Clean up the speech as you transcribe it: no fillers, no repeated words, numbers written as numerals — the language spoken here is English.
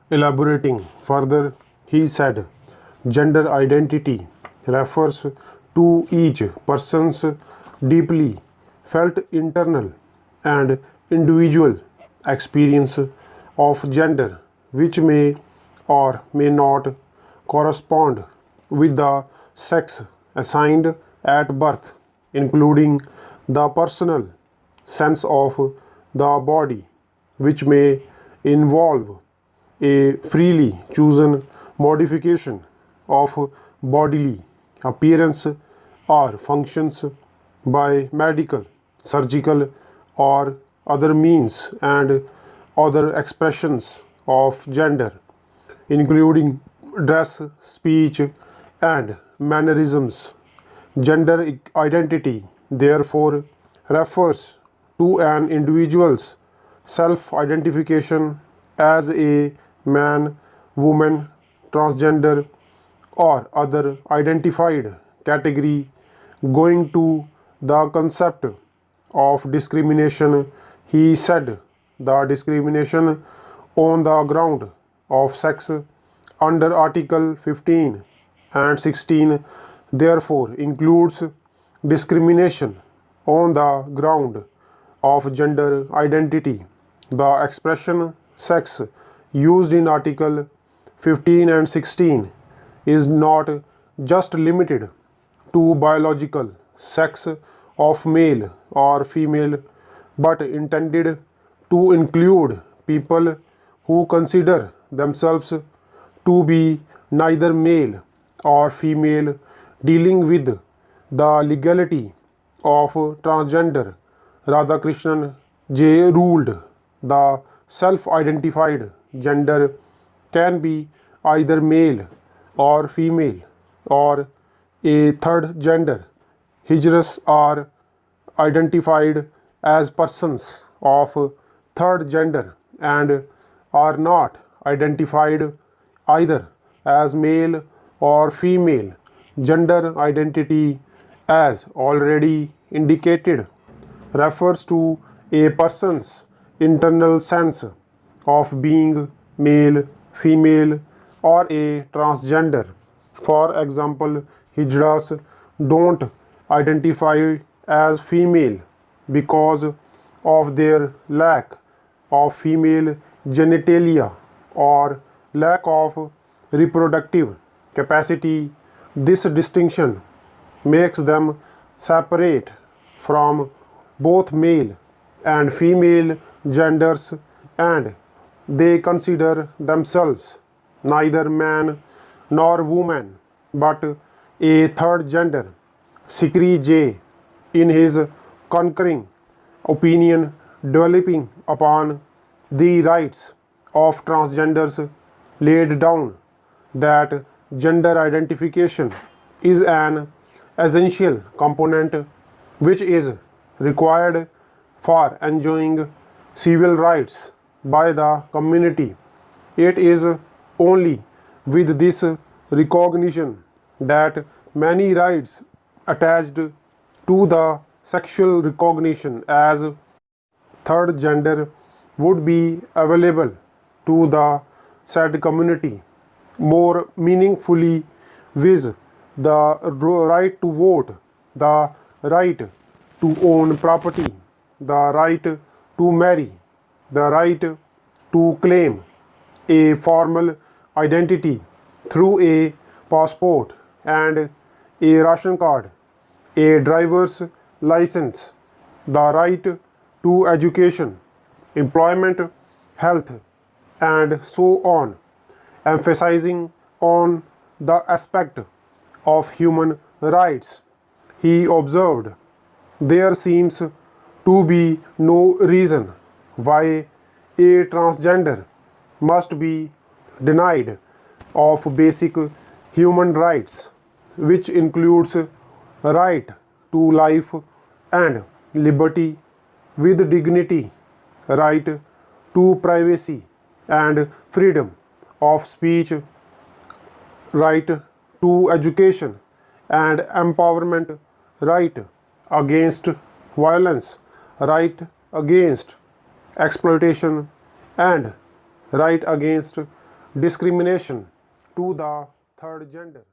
Elaborating further, he said, gender identity refers to each person's deeply felt internal and individual experience of gender, which may or may not correspond with the sex assigned at birth, including the personal sense of the body, which may involve a freely chosen modification of bodily appearance or functions by medical, surgical, or other means, and other expressions of gender, including dress, speech, and mannerisms. Gender identity, therefore, refers to an individual's self identification as a man, woman, transgender, or other identified category. Going to the concept of discrimination, he said the discrimination on the ground of sex under Article 15 and 16 therefore includes discrimination on the ground of gender identity. The expression sex used in Article 15 and 16 is not just limited to biological sex of male or female, but intended to include people who consider themselves to be neither male or female. Dealing with the legality of transgender, Radhakrishnan J. ruled the self-identified gender can be either male or female or a third gender. Hijras are identified as persons of third gender and are not identified either as male or female. Gender identity, as already indicated, refers to a person's internal sense of being male, female, or a transgender. For example, Hijras don't identify as female because of their lack of female genitalia or lack of reproductive capacity. This distinction makes them separate from both male and female genders, and they consider themselves neither man nor woman but a third gender. Sikri J, in his concurring opinion developing upon the rights of transgenders, laid down that gender identification is an essential component which is required for enjoying civil rights by the community. It is only with this recognition that many rights attached to the sexual recognition as third gender would be available to the said community. More meaningfully, viz. The right to vote, the right to own property, the right to marry, the right to claim a formal identity through a passport and a ration card, a driver's license, the right to education, employment, health, and so on, emphasizing on the aspect of human rights. He observed, there seems to be no reason why a transgender must be denied of basic human rights, which includes right to life and liberty with dignity, right to privacy and freedom of speech, right to education and empowerment, right against violence, right against exploitation, and right against discrimination to the third gender.